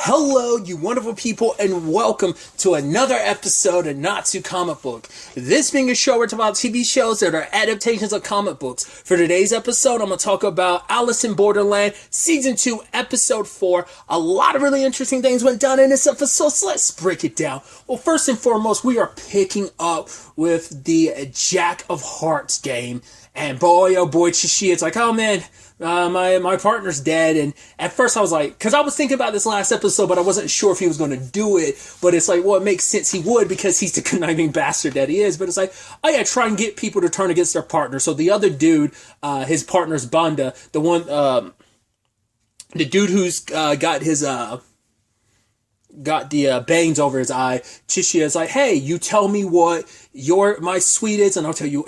Hello, you wonderful people, and welcome to another episode of Not Too Comic Book. This being a show where it's about TV shows that are adaptations of comic books. For today's episode, I'm going to talk about Alice in Borderland, Season 2, Episode 4. A lot of really interesting things went down in this episode, so let's break it down. Well, first and foremost, we are picking up with the Jack of Hearts game. And boy, oh boy, it's like, oh man, my partner's dead. And at first I was like, because I was thinking about this last episode, but I wasn't sure if he was going to do it. But it's like, well, it makes sense he would because he's the conniving bastard that he is. But it's like, oh yeah, try and get people to turn against their partner. So the other dude, his partner's Banda, the dude who's got the bangs over his eye. Chishia's like, hey, you tell me what my sweet is, and I'll tell you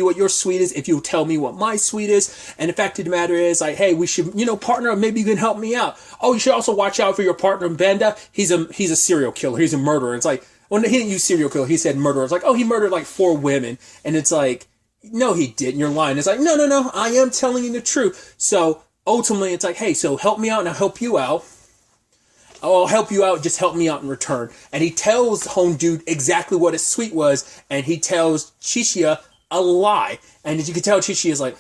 what your sweet is if you tell me what my sweet is. And the fact of the matter is, like, hey, we should, partner, maybe you can help me out. Oh, you should also watch out for your partner, Banda. He's a serial killer. He's a murderer. It's like, well, he didn't use serial killer. He said murderer. It's like, oh, he murdered like 4 women. And it's like, no, he didn't. You're lying. It's like, no, I am telling you the truth. So ultimately, it's like, hey, so help me out and I'll help you out. I'll help you out, just help me out in return. And he tells Home Dude exactly what his sweet was, and he tells Chishia a lie. And as you can tell, Chishia's like,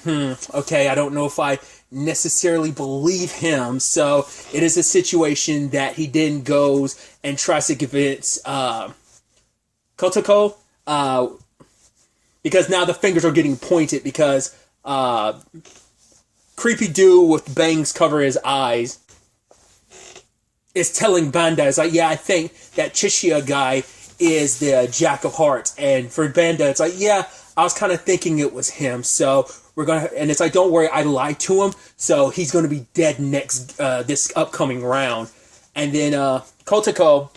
okay, I don't know if I necessarily believe him. So it is a situation that he then goes and tries to convince Kotoko, because now the fingers are getting pointed because creepy dude with bangs cover his eyes is telling Banda, it's like, yeah, I think that Chishia guy is the Jack of Hearts. And for Banda, it's like, yeah, I was kind of thinking it was him. So and it's like, don't worry, I lied to him. So he's going to be dead next, this upcoming round. And then, Kotoko,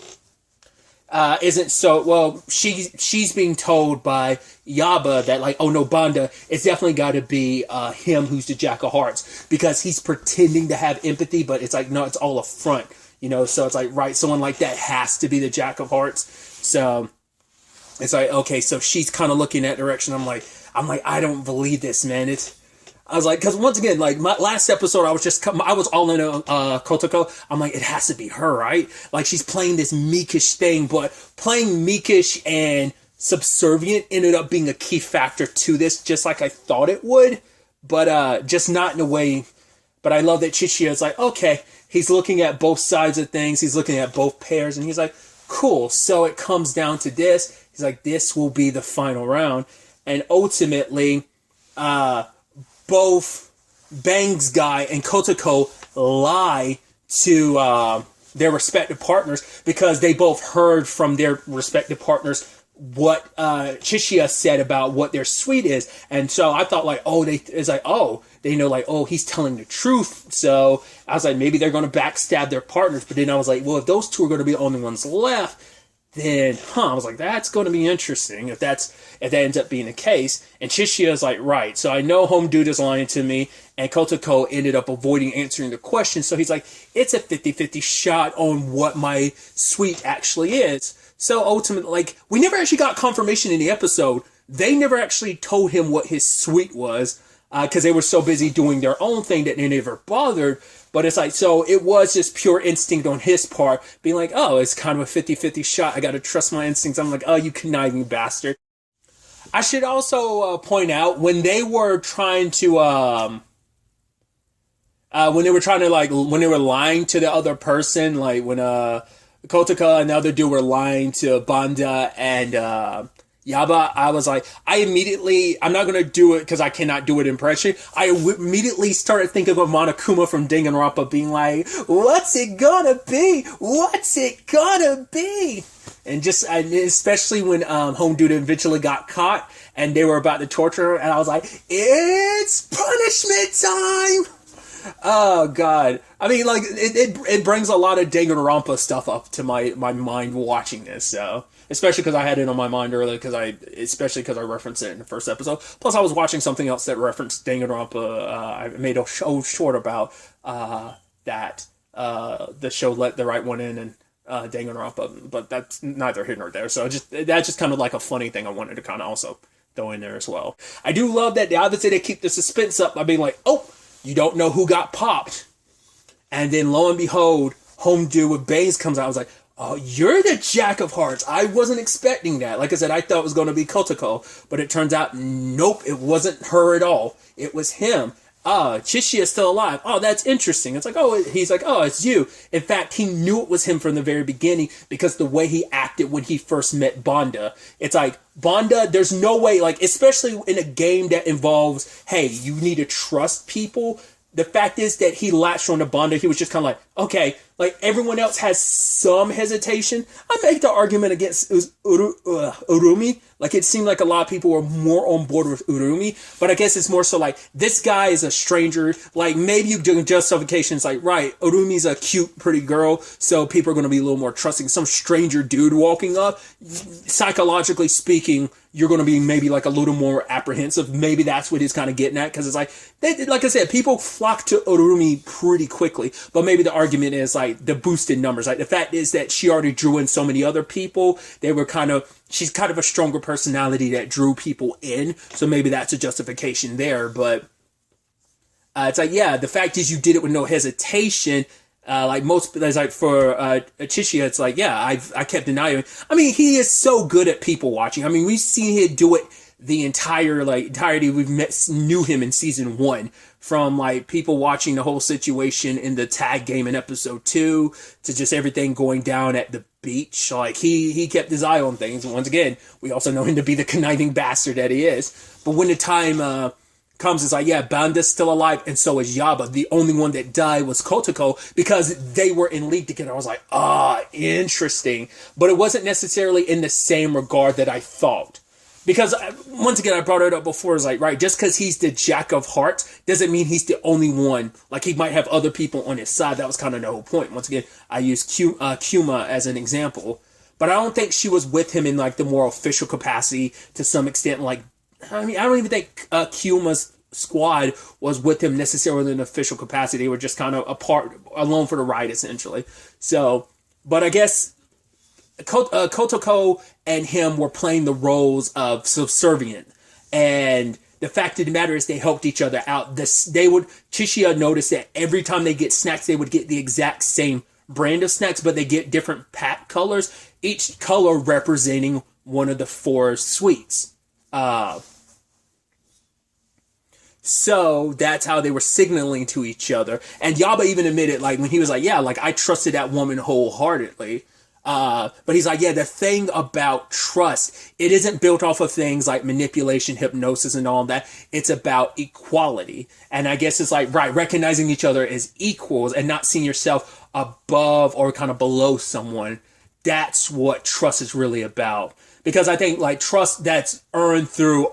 isn't so, well, she's being told by Yaba that, like, oh no, Banda, it's definitely got to be him who's the Jack of Hearts, because he's pretending to have empathy, but it's like, no, it's all a front. So it's like, right, someone like that has to be the Jack of Hearts. So it's like, okay, so she's kind of looking that direction. I'm like, I don't believe this, man. I was like, because once again, like my last episode, I was all in Kotoko. I'm like, it has to be her, right? Like, she's playing this meekish thing, but playing meekish and subservient ended up being a key factor to this, just like I thought it would, but just not in a way. But I love that Chishia is like, okay, he's looking at both sides of things. He's looking at both pairs, and he's like, cool. So it comes down to this. He's like, this will be the final round. And ultimately, both Bangs guy and Kotoko lie to their respective partners because they both heard from their respective partners what Chishia said about what their sweet is. And so I thought, like, they know, like, oh, he's telling the truth. So I was like, maybe they're going to backstab their partners. But then I was like, well, if those two are going to be the only ones left, then, I was like, that's going to be interesting if that ends up being the case. And Chishia's like, right. So I know Home Dude is lying to me, and Kotoko ended up avoiding answering the question. So he's like, it's a 50-50 shot on what my sweet actually is. So ultimately, like, we never actually got confirmation in the episode. They never actually told him what his sweet was, because they were so busy doing their own thing that they never bothered. But it's like, so it was just pure instinct on his part, being like, oh, it's kind of a 50-50 shot. I got to trust my instincts. I'm like, oh, you conniving bastard. I should also point out, when they were trying to, when they were lying to the other person, like when Kotaka and the other dude were lying to Banda and Yaba, I was like, I'm not going to do it because I cannot do it impression. I immediately started thinking of Monokuma from Danganronpa being like, what's it gonna be? What's it gonna be? And especially when Home Dude eventually got caught and they were about to torture her, and I was like, it's punishment time! Oh, God. I mean, like, it brings a lot of Danganronpa stuff up to my mind watching this, so. Especially because I had it on my mind earlier, especially because I referenced it in the first episode. Plus, I was watching something else that referenced Danganronpa. I made a show short about that. The show Let the Right One In and Danganronpa, but that's neither here nor there. So that's just kind of like a funny thing I wanted to kind of also throw in there as well. I do love that obviously they keep the suspense up by being like, oh, you don't know who got popped. And then lo and behold, home dude with bangs comes out. I was like, oh, you're the Jack of Hearts. I wasn't expecting that. Like I said, I thought it was going to be Kotoko, but it turns out, nope, it wasn't her at all. It was him. Chishi is still alive. Oh, that's interesting. It's like, oh, he's like, oh, it's you. In fact, he knew it was him from the very beginning because the way he acted when he first met Banda. It's like, Banda, there's no way, like, especially in a game that involves, hey, you need to trust people. The fact is that he latched on to Banda. He was just kind of like, okay, like everyone else has some hesitation. I make the argument against Urumi. Like it seemed like a lot of people were more on board with Urumi, but I guess it's more so like this guy is a stranger. Like maybe you do justification. It's like, right, Urumi's a cute, pretty girl, so people are going to be a little more trusting. Some stranger dude walking up, psychologically speaking, you're going to be maybe like a little more apprehensive. Maybe that's what he's kind of getting at, because it's like I said, people flock to Urumi pretty quickly, but maybe the argument is like the boosted numbers. Like the fact is that she already drew in so many other people. She's kind of a stronger personality that drew people in, so maybe that's a justification there. But it's like, yeah, the fact is you did it with no hesitation. Like most, like for Chichia, it's like, yeah, I kept denying him. I mean, he is so good at people watching. I mean, we've seen him do it the entirety knew him in season 1, from like people watching the whole situation in the tag game in episode 2 to just everything going down at the beach. Like he kept his eye on things. And once again, we also know him to be the conniving bastard that he is. But when the time comes, it's like, yeah, Banda's still alive, and so is Yaba. The only one that died was Kotoko because they were in league together. I was like, interesting. But it wasn't necessarily in the same regard that I thought. Because, once again, I brought it up before, it's like, right, just because he's the Jack of Hearts doesn't mean he's the only one. Like, he might have other people on his side. That was kind of the whole point. Once again, I used Kuma as an example. But I don't think she was with him in, like, the more official capacity to some extent. Like, I mean, I don't even think Kuma's squad was with him necessarily in an official capacity. They were just kind of alone for the ride, essentially. So, but I guess Kotoko and him were playing the roles of subservient, and the fact of the matter is they helped each other out. Chishia noticed that every time they get snacks, they would get the exact same brand of snacks, but they get different pack colors, each color representing one of the 4 sweets. So that's how they were signaling to each other. And Yaba even admitted, like, when he was like, yeah, like, I trusted that woman wholeheartedly. But he's like, yeah, the thing about trust, it isn't built off of things like manipulation, hypnosis, and all that. It's about equality. And I guess it's like, right, recognizing each other as equals and not seeing yourself above or kind of below someone. That's what trust is really about. Because I think, like, trust that's earned through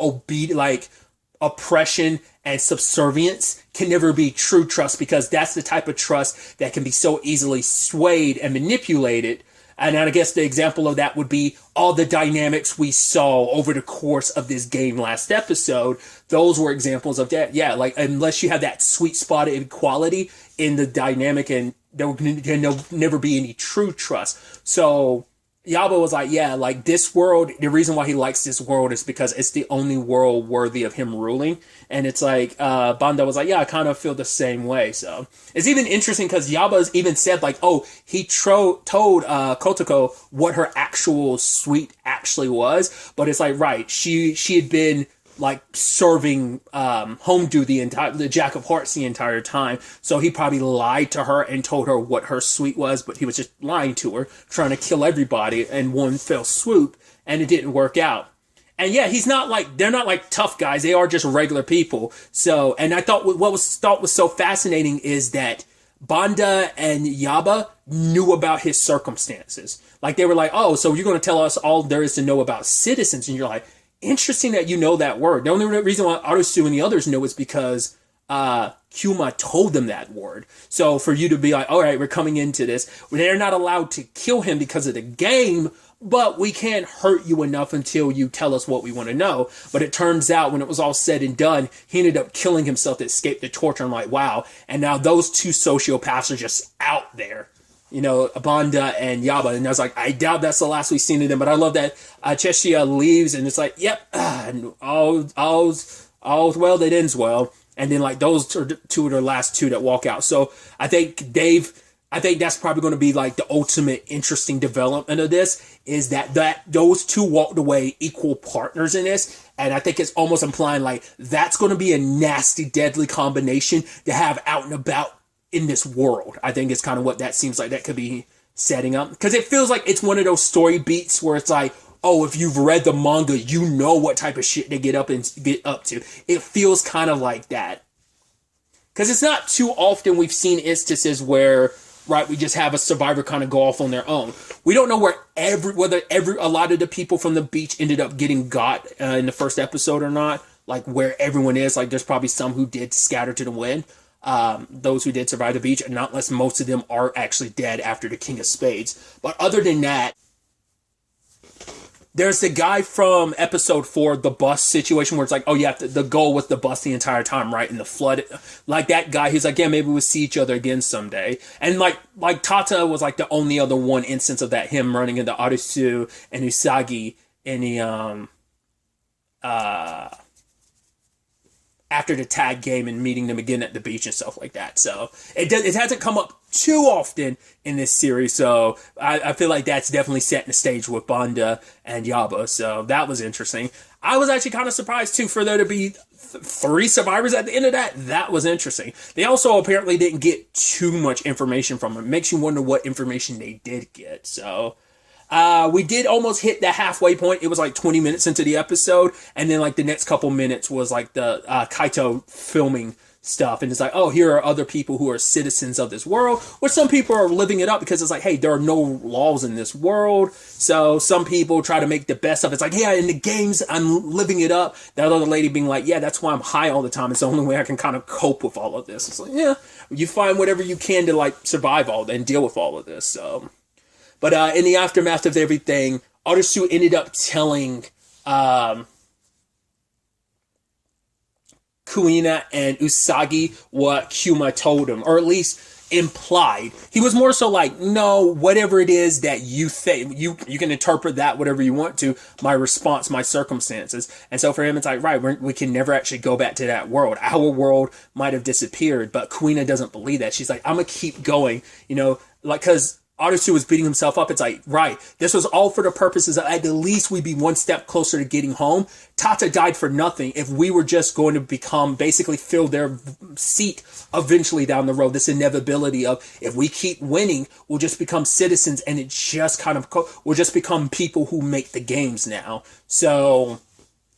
oppression and subservience can never be true trust, because that's the type of trust that can be so easily swayed and manipulated. And I guess the example of that would be all the dynamics we saw over the course of this game last episode. Those were examples of that. Yeah, like, unless you have that sweet spot of equality in the dynamic, and there can never be any true trust. So Yaba was like, yeah, like, this world, the reason why he likes this world is because it's the only world worthy of him ruling. And it's like, Banda was like, yeah, I kind of feel the same way. So it's even interesting because Yaba's even said, like, oh, he told Kotoko what her actual sweet actually was. But it's like, right, she had been like serving Homedew the Jack of Hearts the entire time. So he probably lied to her and told her what her sweet was, but he was just lying to her, trying to kill everybody in one fell swoop, and it didn't work out. And yeah, they're not like tough guys. They are just regular people. So, and I thought what was so fascinating is that Banda and Yaba knew about his circumstances. Like, they were like, oh, so you're going to tell us all there is to know about citizens. And you're like, interesting that you know that word. The only reason why Arisu and the others know is because Kuma told them that word. So for you to be like, all right, we're coming into this. They're not allowed to kill him because of the game, but we can't hurt you enough until you tell us what we want to know. But it turns out when it was all said and done, he ended up killing himself to escape the torture. I'm like, wow. And now those 2 sociopaths are just out there. You know, Banda and Yaba. And I was like, I doubt that's the last we've seen of them. But I love that Cheshia leaves and it's like, yep, and all's well that ends well. And then, like, those are 2 of the last 2 that walk out. So I think Dave I think that's probably going to be like the ultimate interesting development of this, is that those two walked away equal partners in this. And I think it's almost implying like that's going to be a nasty, deadly combination to have out and about in this world. I think it's kind of what that seems like that could be setting up. Because it feels like it's one of those story beats where it's like, oh, if you've read the manga, you know what type of shit they get up to. It feels kind of like that. Because it's not too often we've seen instances where, right, we just have a survivor kind of go off on their own. We don't know whether a lot of the people from the beach ended up getting got in the first episode or not. Like where everyone is, like there's probably some who did scatter to the wind. Those who did survive the beach, and not unless most of them are actually dead after the King of Spades. But other than that, there's the guy from episode 4, the bus situation, where it's like, oh yeah, the goal was the bus the entire time, right? And the flood, like that guy, he's like, yeah, maybe we'll see each other again someday. And like Tata was like the only other one instance of that, him running into Arisu and Usagi in the after the tag game and meeting them again at the beach and stuff like that. So it hasn't come up too often in this series. So I feel like that's definitely setting the stage with Banda and Yaba. So that was interesting. I was actually kind of surprised too for there to be 3 survivors at the end of that. That was interesting. They also apparently didn't get too much information from them. It makes you wonder what information they did get. So we did almost hit the halfway point. It was like 20 minutes into the episode, and then like the next couple minutes was like the Kaito filming stuff, and it's like, oh, here are other people who are citizens of this world, which some people are living it up because it's like, hey, there are no laws in this world, so some people try to make the best of it. It's like, yeah, in the games I'm living it up. That other lady being like, yeah, that's why I'm high all the time. It's the only way I can kind of cope with all of this. It's like, yeah, you find whatever you can to like survive all and deal with all of this. So but in the aftermath of everything, Arisu ended up telling Kuina and Usagi what Kuma told him, or at least implied. He was more so like, no, whatever it is that you think, you can interpret that whatever you want to, my response, my circumstances. And so for him, it's like, right, we can never actually go back to that world. Our world might have disappeared, but Kuina doesn't believe that. She's like, I'm going to keep going, like, because Arisu was beating himself up. It's like, right, this was all for the purposes of at the least we'd be one step closer to getting home. Tata died for nothing if we were just going to basically fill their seat eventually down the road. This inevitability of if we keep winning, we'll just become citizens, and it just kind of, we'll just become people who make the games now. So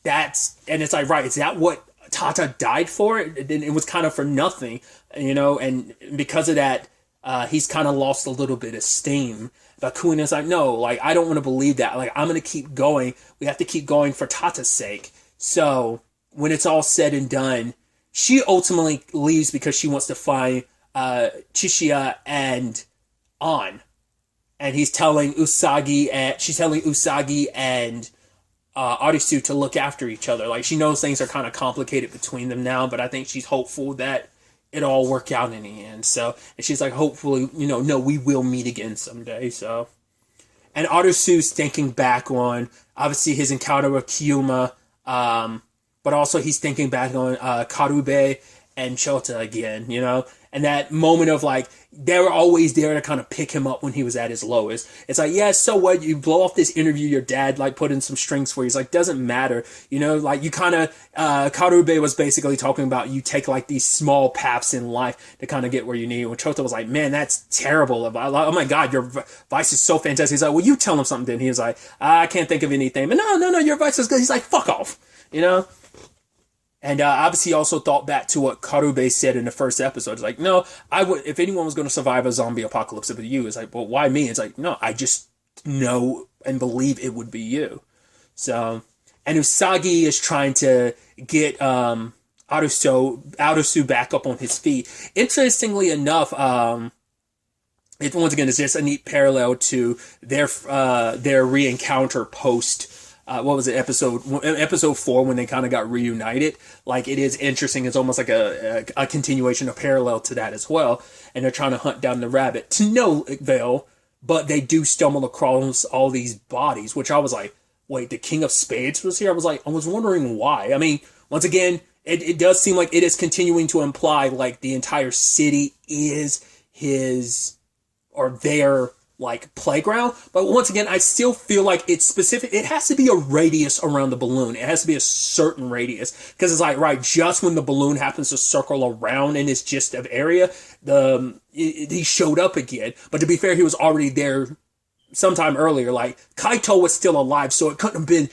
and it's like, right, is that what Tata died for? It was kind of for nothing, and because of that, he's kind of lost a little bit of steam. But Kuina's like, no, like, I don't want to believe that. Like, I'm going to keep going. We have to keep going for Tata's sake. So when it's all said and done, she ultimately leaves because she wants to find Chishiya and An. And she's telling Usagi and Arisu to look after each other. Like, she knows things are kind of complicated between them now, but I think she's hopeful that it all work out in the end. So, and she's like, hopefully, no, we will meet again someday. So, and Arisu's thinking back on, obviously, his encounter with Kyuma, but also he's thinking back on Karube and Chota again, and that moment of like, they were always there to kind of pick him up when he was at his lowest. It's like, yeah, so what? You blow off this interview your dad like put in some strings for you. He's like, doesn't matter. Like you kind of, Karube was basically talking about you take like these small paths in life to kind of get where you need. When Chota was like, man, that's terrible. Oh my God, your advice is so fantastic. He's like, well, you tell him something. Then he was like, I can't think of anything. But no, your advice is good. He's like, fuck off, And obviously, he also thought back to what Karube said in the first episode. It's like, no, I would. If anyone was going to survive a zombie apocalypse, it would be you. It's like, well, why me? It's like, no, I just know and believe it would be you. So, and Usagi is trying to get Arisu back up on his feet. Interestingly enough, it once again is just a neat parallel to their re-encounter post. What was it, episode 4, when they kind of got reunited. Like, it is interesting. It's almost like a continuation, a parallel to that as well. And they're trying to hunt down the rabbit to no avail, but they do stumble across all these bodies, which I was like, wait, the King of Spades was here? I was wondering why. I mean, once again, it does seem like it is continuing to imply like the entire city is his or their like playground. But once again, I still feel like it's specific. It has to be a radius around the balloon. It has to be a certain radius, because it's like, right, just when the balloon happens to circle around in its gist of area, he showed up again. But to be fair, he was already there sometime earlier. Like, Kaito was still alive, so it couldn't have been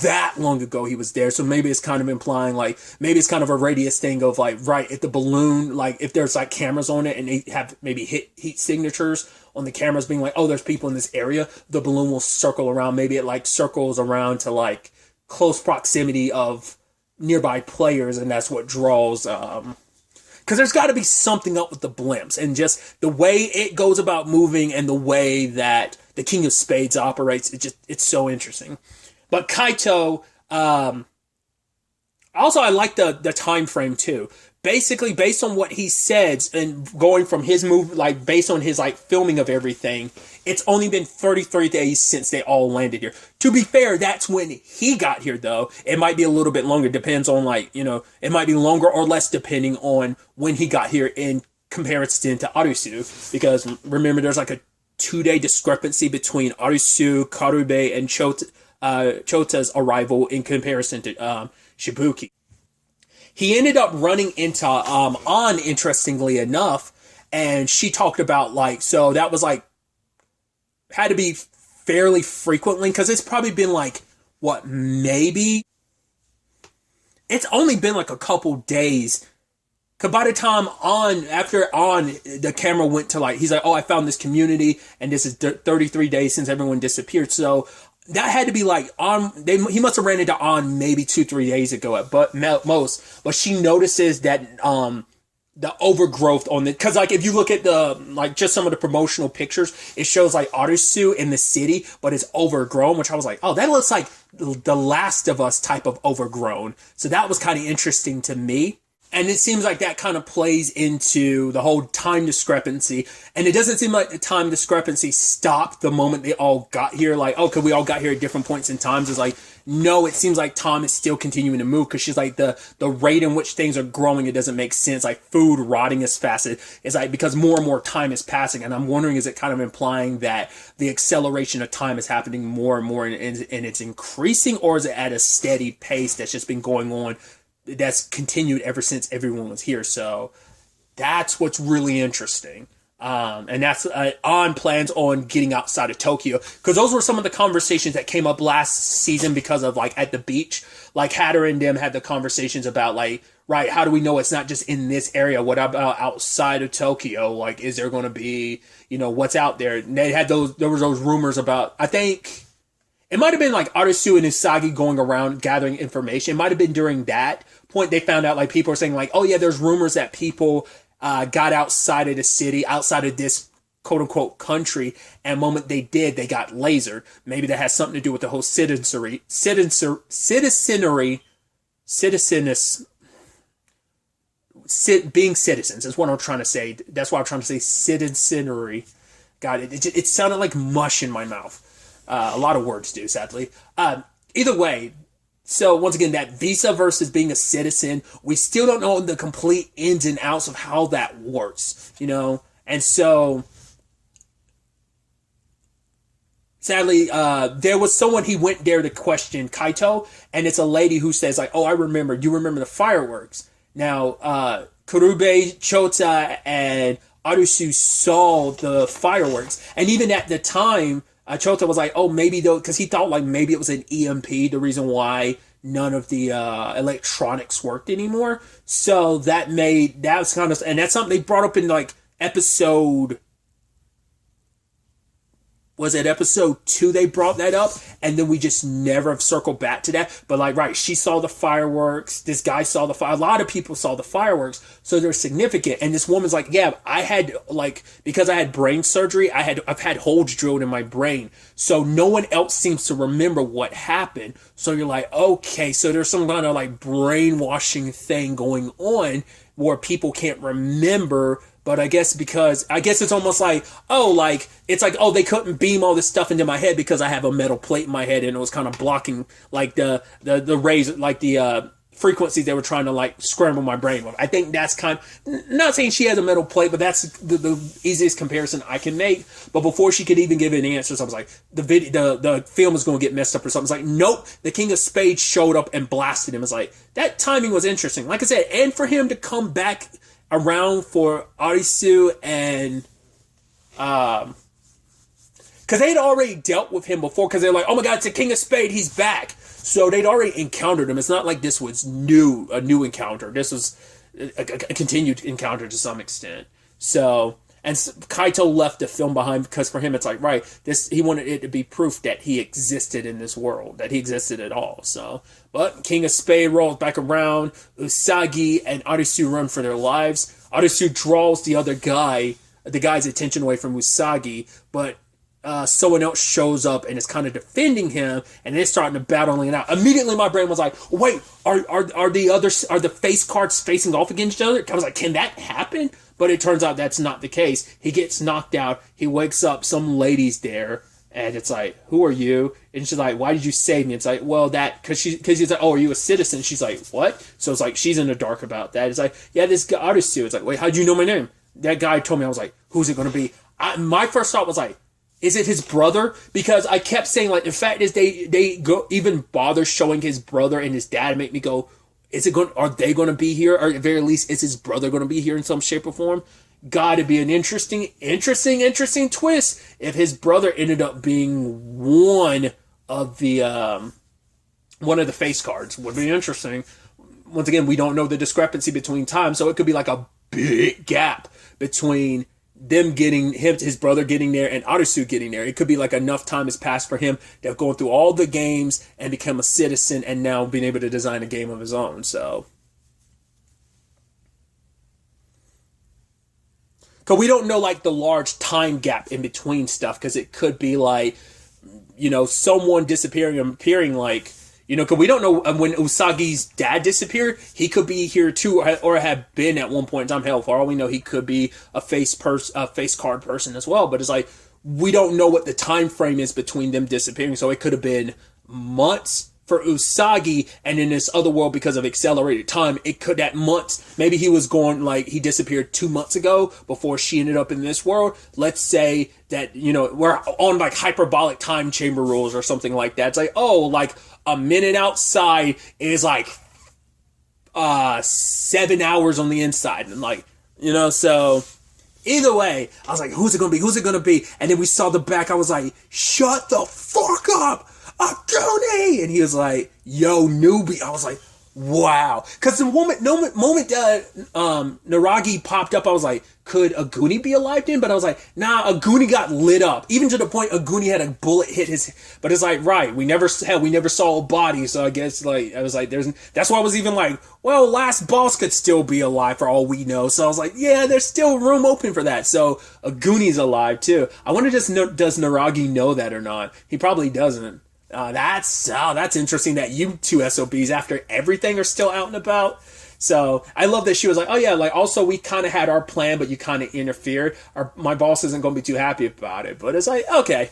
that long ago he was there. So maybe it's kind of implying, like, maybe it's kind of a radius thing of like, right, if the balloon, like, if there's like cameras on it and they have maybe heat signatures on the cameras being like, oh, there's people in this area, the balloon will circle around. Maybe it like circles around to like close proximity of nearby players, and that's what draws because there's got to be something up with the blimps and just the way it goes about moving and the way that the King of Spades operates. It's so interesting. But Kaito, also I like the time frame too. Basically, based on what he said and going from his move, like based on his like filming of everything, it's only been 33 days since they all landed here. To be fair, that's when he got here though. It might be a little bit longer, depends on like, it might be longer or less depending on when he got here in comparison to Arisu. Because remember, there's like a 2-day discrepancy between Arisu, Karube, and Chota's arrival in comparison to Shibuki. He ended up running into An, interestingly enough, and she talked about like, so that was like, had to be fairly frequently, because it's probably been like, what, maybe? It's only been like a couple days. Because by the time after the camera went to like, he's like, oh, I found this community, and this is 33 days since everyone disappeared. So that had to be like he must have ran into An maybe 2-3 days ago at most. But she notices that the overgrowth on it, because like if you look at the like just some of the promotional pictures, it shows like Arisu in the city, but it's overgrown, which I was like, oh, that looks like the Last of Us type of overgrown. So that was kind of interesting to me. And it seems like that kind of plays into the whole time discrepancy. And it doesn't seem like the time discrepancy stopped the moment they all got here. Like, oh, because we all got here at different points in times. It's like, no, it seems like time is still continuing to move, because she's like, the rate in which things are growing, it doesn't make sense. Like food rotting as fast. It's like because more and more time is passing. And I'm wondering, is it kind of implying that the acceleration of time is happening more and more and it's increasing? Or is it at a steady pace that's just been going on, that's continued ever since everyone was here? So that's what's really interesting. And that's on plans on getting outside of Tokyo, because those were some of the conversations that came up last season, because of like at the beach, like Hatter and them had the conversations about like, right, how do we know it's not just in this area? What about outside of Tokyo? Like, is there going to be, what's out there? And they had there was those rumors about, I think it might have been like Arisu and Usagi going around gathering information. It might have been during that point they found out, like, people are saying like, oh yeah, there's rumors that people got outside of the city, outside of this quote unquote country, and the moment they did, they got lasered. Maybe that has something to do with the whole being citizens is what I'm trying to say. That's why I'm trying to say citizenry. God, it sounded like mush in my mouth. A lot of words do, sadly. Either way, so once again, that visa versus being a citizen, we still don't know the complete ins and outs of how that works, And so, sadly, there was someone, he went there to question Kaito, and it's a lady who says like, oh, you remember the fireworks. Now, Kurube, Chota, and Arusu saw the fireworks, and even at the time, Chota was like, oh, maybe though, because he thought like maybe it was an EMP, the reason why none of the electronics worked anymore. So that was kind of, and that's something they brought up in like episode, was it episode 2 they brought that up, and then we just never have circled back to that. But like, right, she saw the fireworks, this guy saw a lot of people saw the fireworks, so they're significant. And this woman's like, yeah, I had like, because I had brain surgery, I've had holes drilled in my brain, so no one else seems to remember what happened. So you're like, okay, so there's some kind of like brainwashing thing going on where people can't remember. But I guess it's almost like, they couldn't beam all this stuff into my head because I have a metal plate in my head, and it was kind of blocking like the rays, like the frequency they were trying to like scramble my brain with. I think that's not saying she has a metal plate, but that's the easiest comparison I can make. But before she could even give an answer, I was like, the film is going to get messed up or something. It's like, nope, the King of Spades showed up and blasted him. It's like, that timing was interesting. Like I said, and for him to come back around for Arisu and because they'd already dealt with him before, because they're like, oh my god, it's the King of Spades, he's back. So they'd already encountered him. It's not like this was a new encounter. This was a continued encounter to some extent. So, and Kaito left the film behind because for him it's like, right, he wanted it to be proof that he existed in this world, that he existed at all. So, but King of Spades rolls back around. Usagi and Arisu run for their lives. Arisu draws the guy's attention away from Usagi, but someone else shows up and is kind of defending him, and they're starting to battle it out. Immediately, my brain was like, "Wait, are the face cards facing off against each other?" I was like, "Can that happen?" But it turns out that's not the case. He gets knocked out. He wakes up. Some lady's there, and it's like, "Who are you?" And she's like, "Why did you save me?" It's like, "Well, because he's like, oh, are you a citizen?" She's like, "What?" So it's like she's in the dark about that. It's like, "Yeah, this guy Arisu." It's like, "Wait, how'd you know my name?" That guy told me. I was like, "Who's it going to be?" My first thought was like, is it his brother? Because I kept saying, like, the fact is they go even bother showing his brother and his dad, make me go, are they going to be here? Or at the very least, is his brother going to be here in some shape or form? God, it'd be an interesting twist if his brother ended up being one of the face cards. Would be interesting. Once again, we don't know the discrepancy between time, so it could be like a big gap between them getting his brother getting there and Arisu getting there. It could be like enough time has passed for him to have gone through all the games and become a citizen and now being able to design a game of his own. So, because we don't know like the large time gap in between stuff, because it could be like, someone disappearing and appearing, like, because we don't know when Usagi's dad disappeared, he could be here too, or have been at one point in time. Hell, for all we know, he could be a face card person as well. But it's like, we don't know what the time frame is between them disappearing. So it could have been months for Usagi, and in this other world, because of accelerated time, it could that months. Maybe he was going, like, he disappeared 2 months ago before she ended up in this world. Let's say that, we're on like hyperbolic time chamber rules or something like that. It's like, oh, like a minute outside is like 7 hours on the inside. And like, so either way, I was like, who's it going to be? Who's it going to be? And then we saw the back. I was like, shut the fuck up, Akune! And he was like, yo, newbie. I was like, wow. Because the moment Naragi popped up, I was like, could Aguni be alive then? But I was like, nah, Aguni got lit up. Even to the point Aguni had a bullet hit his... But it's like, right, we never saw a body, so I guess, like, I was like, that's why I was even like, well, last boss could still be alive for all we know. So I was like, yeah, there's still room open for that. So Aguni's alive too. I wonder, does Naragi know that or not? He probably doesn't. That's interesting that you two SOBs, after everything, are still out and about. So I love that she was like, oh yeah, like, also we kind of had our plan, but you kind of interfered. My boss isn't going to be too happy about it. But it's like, okay.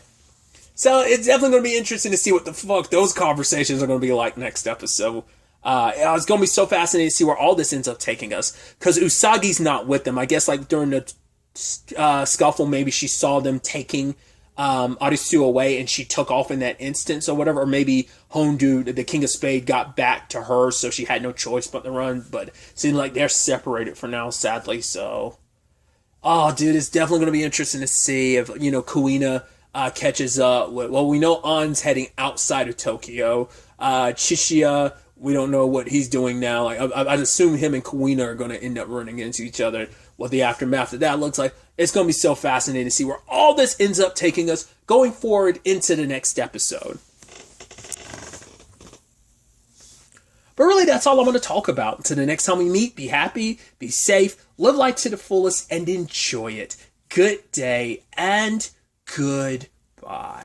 So it's definitely going to be interesting to see what the fuck those conversations are going to be like next episode. It's going to be so fascinating to see where all this ends up taking us. Because Usagi's not with them. I guess like during the scuffle, maybe she saw them taking Arisu away and she took off in that instance or whatever, or maybe Hondu, the King of Spades, got back to her, so she had no choice but to run. But it seems like they're separated for now, sadly. So, oh dude, it's definitely going to be interesting to see if Kuina catches up. Well, we know An's heading outside of Tokyo. Chishiya, we don't know what he's doing now. Like, I'd assume him and Kuina are going to end up running into each other. What the aftermath of that looks like. It's going to be so fascinating to see where all this ends up taking us going forward into the next episode. But really, that's all I'm going to talk about. Until the next time we meet, be happy, be safe, live life to the fullest, and enjoy it. Good day and goodbye.